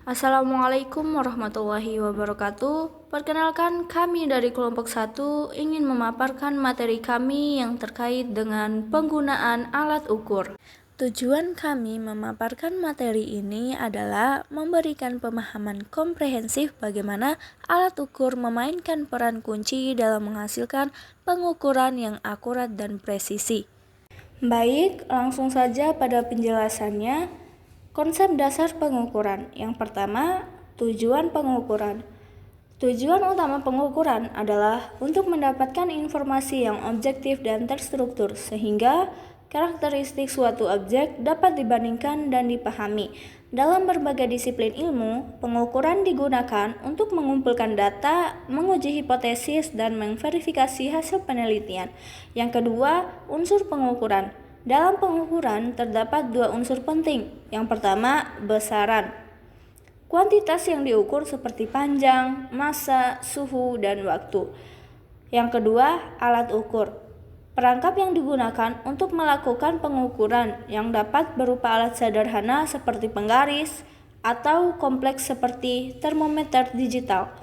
Assalamualaikum warahmatullahi wabarakatuh. Perkenalkan, kami dari kelompok 1 ingin memaparkan materi kami yang terkait dengan penggunaan alat ukur. Tujuan kami memaparkan materi ini adalah memberikan pemahaman komprehensif bagaimana alat ukur memainkan peran kunci dalam menghasilkan pengukuran yang akurat dan presisi. Baik, langsung saja pada penjelasannya. Konsep dasar pengukuran. Yang pertama, tujuan pengukuran. Tujuan utama pengukuran adalah untuk mendapatkan informasi yang objektif dan terstruktur sehingga karakteristik suatu objek dapat dibandingkan dan dipahami. Dalam berbagai disiplin ilmu, pengukuran digunakan untuk mengumpulkan data, menguji hipotesis, dan memverifikasi hasil penelitian. Yang kedua, unsur pengukuran. Dalam pengukuran terdapat dua unsur penting. Yang pertama, besaran. Kuantitas yang diukur seperti panjang, massa, suhu, dan waktu. Yang kedua, alat ukur. Perangkap yang digunakan untuk melakukan pengukuran yang dapat berupa alat sederhana seperti penggaris atau kompleks seperti termometer digital.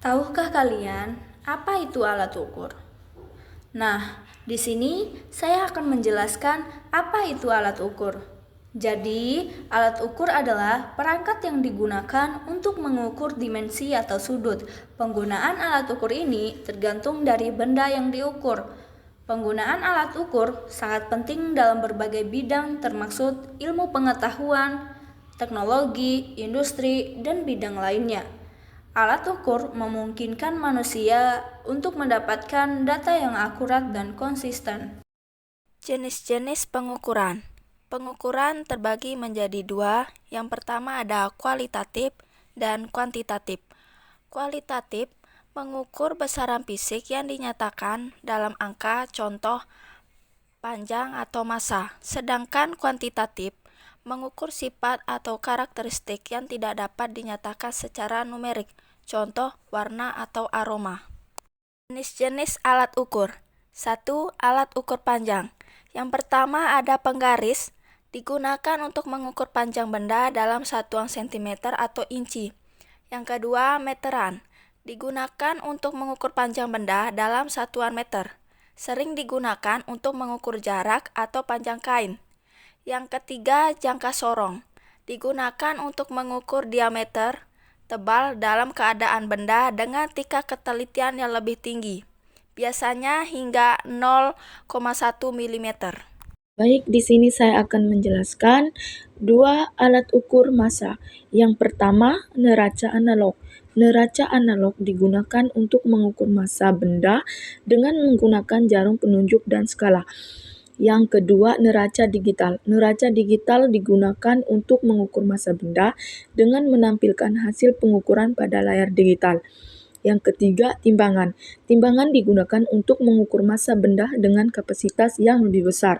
Tahukah kalian apa itu alat ukur? Nah, di sini saya akan menjelaskan apa itu alat ukur. Jadi, alat ukur adalah perangkat yang digunakan untuk mengukur dimensi atau sudut. Penggunaan alat ukur ini tergantung dari benda yang diukur. Penggunaan alat ukur sangat penting dalam berbagai bidang termasuk ilmu pengetahuan, teknologi, industri, dan bidang lainnya. Alat ukur memungkinkan manusia untuk mendapatkan data yang akurat dan konsisten. Jenis-jenis pengukuran. Pengukuran terbagi menjadi dua. Yang pertama ada kualitatif dan kuantitatif. Kualitatif mengukur besaran fisik yang dinyatakan dalam angka, contoh panjang atau massa. Sedangkan kuantitatif mengukur sifat atau karakteristik yang tidak dapat dinyatakan secara numerik, contoh warna atau aroma. Jenis-jenis alat ukur. 1. Alat ukur panjang. Yang pertama ada penggaris, digunakan untuk mengukur panjang benda dalam satuan sentimeter atau inci. Yang kedua, meteran, digunakan untuk mengukur panjang benda dalam satuan meter. Sering digunakan untuk mengukur jarak atau panjang kain. Yang ketiga, jangka sorong, digunakan untuk mengukur diameter tebal dalam keadaan benda dengan tingkat ketelitian yang lebih tinggi, biasanya hingga 0,1 mm. Baik, di sini saya akan menjelaskan dua alat ukur massa. Yang pertama, neraca analog. Neraca analog digunakan untuk mengukur massa benda dengan menggunakan jarum penunjuk dan skala. Yang kedua, neraca digital. Neraca digital digunakan untuk mengukur massa benda dengan menampilkan hasil pengukuran pada layar digital. Yang ketiga, timbangan. Timbangan digunakan untuk mengukur massa benda dengan kapasitas yang lebih besar.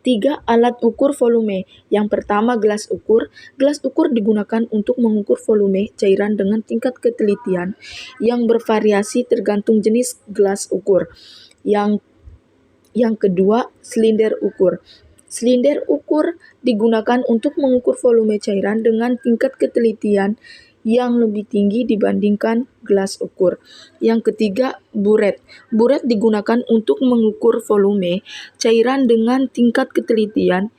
3. Alat ukur volume. Yang pertama, gelas ukur. Gelas ukur digunakan untuk mengukur volume cairan dengan tingkat ketelitian yang bervariasi tergantung jenis gelas ukur. Yang kedua, silinder ukur. Silinder ukur digunakan untuk mengukur volume cairan dengan tingkat ketelitian yang lebih tinggi dibandingkan gelas ukur. Yang ketiga, buret. Buret digunakan untuk mengukur volume cairan dengan tingkat ketelitian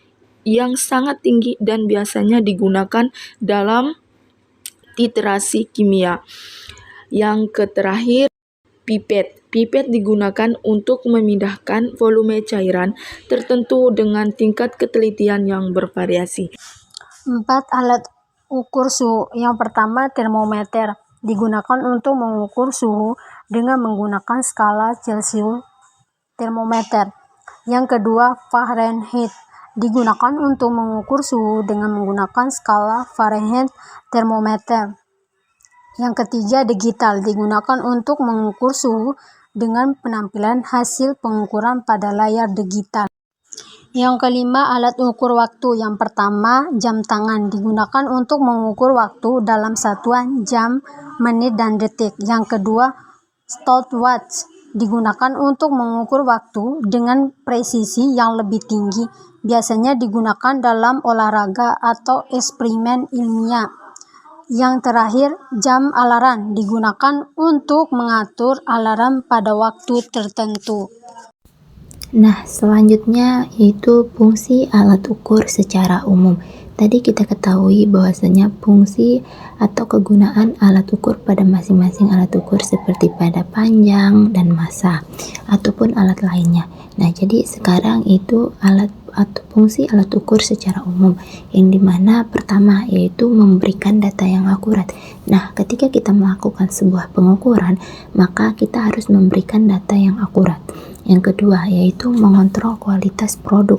yang sangat tinggi dan biasanya digunakan dalam titrasi kimia. Yang terakhir, pipet. Pipet digunakan untuk memindahkan volume cairan tertentu dengan tingkat ketelitian yang bervariasi. 4. Alat ukur suhu. Yang pertama, termometer, digunakan untuk mengukur suhu dengan menggunakan skala Celcius termometer. Yang kedua, Fahrenheit, digunakan untuk mengukur suhu dengan menggunakan skala Fahrenheit termometer. Yang ketiga, digital, digunakan untuk mengukur suhu dengan penampilan hasil pengukuran pada layar digital. Yang kelima, alat ukur waktu. Yang pertama, jam tangan, digunakan untuk mengukur waktu dalam satuan jam, menit, dan detik. Yang kedua, stopwatch, digunakan untuk mengukur waktu dengan presisi yang lebih tinggi. Biasanya digunakan dalam olahraga atau eksperimen ilmiah. Yang terakhir, jam alarm digunakan untuk mengatur alarm pada waktu tertentu. Nah, selanjutnya yaitu fungsi alat ukur secara umum. Tadi kita ketahui bahwasanya fungsi atau kegunaan alat ukur pada masing-masing alat ukur seperti pada panjang dan massa ataupun alat lainnya. Nah, jadi sekarang itu alat atau fungsi alat ukur secara umum yang dimana pertama yaitu memberikan data yang akurat. Nah, ketika kita melakukan sebuah pengukuran, maka kita harus memberikan data yang akurat. Yang kedua yaitu mengontrol kualitas produk.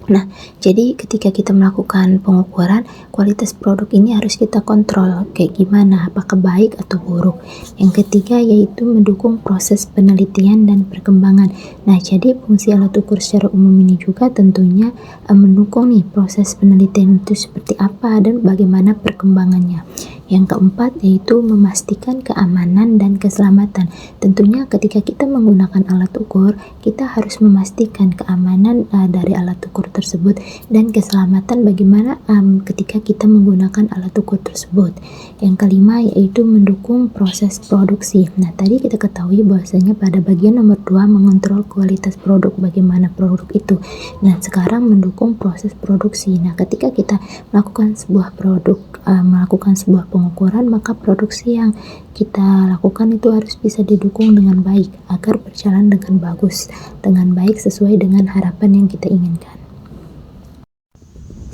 Nah, jadi ketika kita melakukan pengukuran, kualitas produk ini harus kita kontrol kayak gimana, apakah baik atau buruk. Yang ketiga yaitu mendukung proses penelitian dan perkembangan. Nah, jadi fungsi alat ukur secara umum ini juga tentunya mendukung nih proses penelitian itu seperti apa dan bagaimana perkembangannya. Yang keempat yaitu memastikan keamanan dan keselamatan. Tentunya ketika kita menggunakan alat ukur, kita harus memastikan keamanan dari alat ukur tersebut dan keselamatan bagaimana ketika kita menggunakan alat ukur tersebut. Yang kelima yaitu mendukung proses produksi. Nah, tadi kita ketahui bahwasanya pada bagian nomor 2 mengontrol kualitas produk, bagaimana produk itu. Nah, sekarang mendukung proses produksi. Nah, ketika kita melakukan sebuah produk, melakukan sebuah pengukuran, maka produksi yang kita lakukan itu harus bisa didukung dengan baik agar berjalan dengan bagus, dengan baik sesuai dengan harapan yang kita inginkan.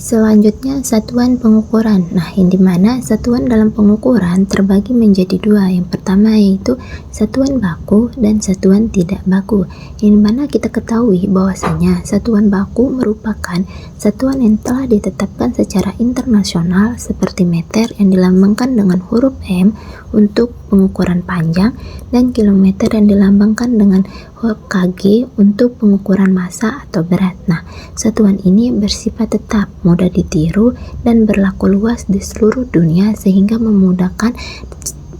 Selanjutnya satuan pengukuran. Nah, yang dimana satuan dalam pengukuran terbagi menjadi dua. Yang pertama yaitu satuan baku dan satuan tidak baku. Yang dimana kita ketahui bahwasanya satuan baku merupakan satuan yang telah ditetapkan secara internasional seperti meter yang dilambangkan dengan huruf M untuk pengukuran panjang dan kilometer yang dilambangkan dengan kg untuk pengukuran massa atau berat. Nah, satuan ini bersifat tetap, mudah ditiru dan berlaku luas di seluruh dunia sehingga memudahkan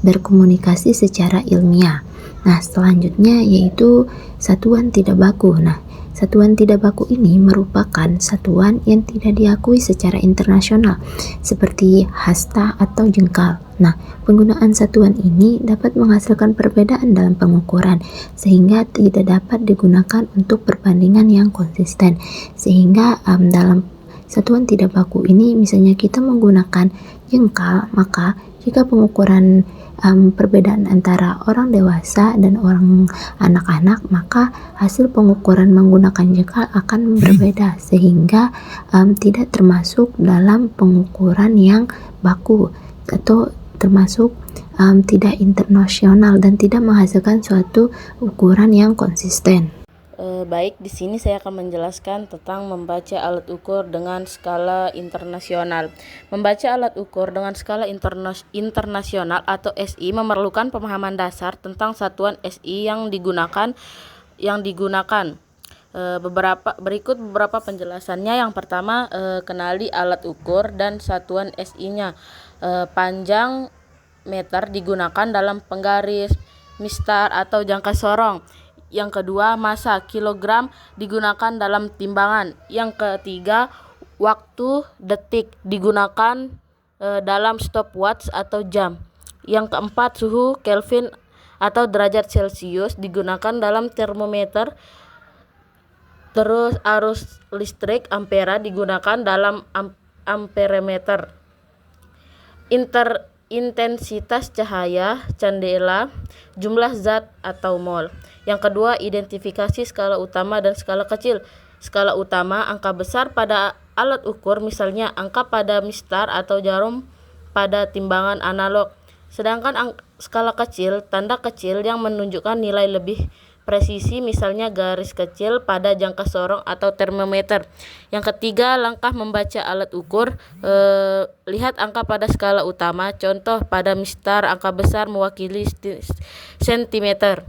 berkomunikasi secara ilmiah. Nah, selanjutnya yaitu satuan tidak baku. Nah, satuan tidak baku ini merupakan satuan yang tidak diakui secara internasional seperti hasta atau jengkal. Nah, penggunaan satuan ini dapat menghasilkan perbedaan dalam pengukuran sehingga tidak dapat digunakan untuk perbandingan yang konsisten. Sehingga dalam satuan tidak baku ini misalnya kita menggunakan jengkal, maka jika pengukuran perbedaan antara orang dewasa dan orang anak-anak, maka hasil pengukuran menggunakan jengkal akan berbeda sehingga tidak termasuk dalam pengukuran yang baku atau termasuk tidak internasional dan tidak menghasilkan suatu ukuran yang konsisten. Baik, di sini saya akan menjelaskan tentang membaca alat ukur dengan skala internasional. Membaca alat ukur dengan skala internasional atau SI memerlukan pemahaman dasar tentang satuan SI yang digunakan. Berikut beberapa penjelasannya. Yang pertama, kenali alat ukur dan satuan SI-nya. Panjang meter digunakan dalam penggaris, mistar atau jangka sorong. Yang kedua, massa kilogram digunakan dalam timbangan. Yang ketiga, waktu detik digunakan dalam stopwatch atau jam. Yang keempat, suhu Kelvin atau derajat Celcius digunakan dalam termometer. Terus arus listrik ampera digunakan dalam amperemeter. Intensitas cahaya candela, jumlah zat atau mol. Yang kedua, identifikasi skala utama dan skala kecil. Skala utama, angka besar pada alat ukur, misalnya angka pada mistar atau jarum pada timbangan analog. Sedangkan skala kecil, tanda kecil yang menunjukkan nilai lebih presisi, misalnya garis kecil pada jangka sorong atau termometer. Yang ketiga, langkah membaca alat ukur. Lihat angka pada skala utama. Contoh, pada mistar angka besar mewakili sentimeter.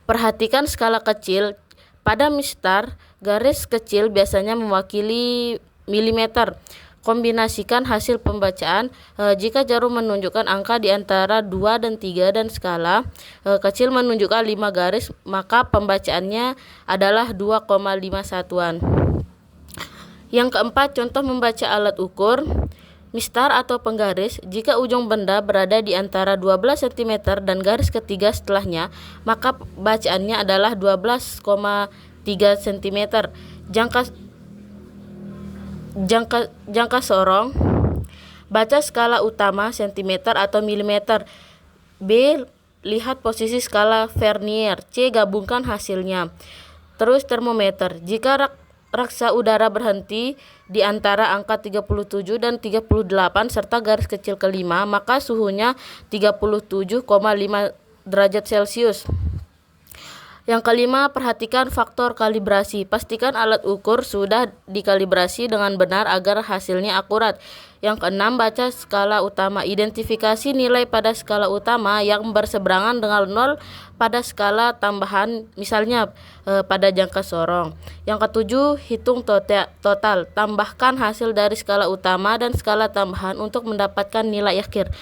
Perhatikan skala kecil. Pada mistar, garis kecil biasanya mewakili milimeter. Kombinasikan hasil pembacaan. Jika jarum menunjukkan angka di antara 2 dan 3 dan skala kecil menunjukkan 5 garis, maka pembacaannya adalah 2,5 satuan. Yang keempat, contoh membaca alat ukur. mistar atau penggaris, jika ujung benda berada di antara 12 cm dan garis ketiga setelahnya, maka bacaannya adalah 12,3 cm. Jangka sorong, baca skala utama cm atau mm. B. Lihat posisi skala Vernier. C. Gabungkan hasilnya. Terus termometer. Jika raksa udara berhenti di antara angka 37 dan 38 serta garis kecil kelima, maka suhunya 37,5 derajat Celcius. Yang kelima, perhatikan faktor kalibrasi. Pastikan alat ukur sudah dikalibrasi dengan benar agar hasilnya akurat. Yang keenam, baca skala utama. Identifikasi nilai pada skala utama yang berseberangan dengan 0 pada skala tambahan, misalnya pada jangka sorong. Yang ketujuh, hitung total. Tambahkan hasil dari skala utama dan skala tambahan untuk mendapatkan nilai akhir.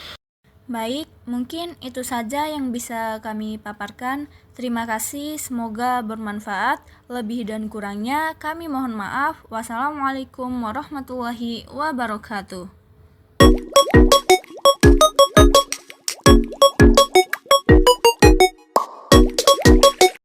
Baik, mungkin itu saja yang bisa kami paparkan. Terima kasih, semoga bermanfaat. Lebih dan kurangnya kami mohon maaf. Wassalamualaikum warahmatullahi wabarakatuh.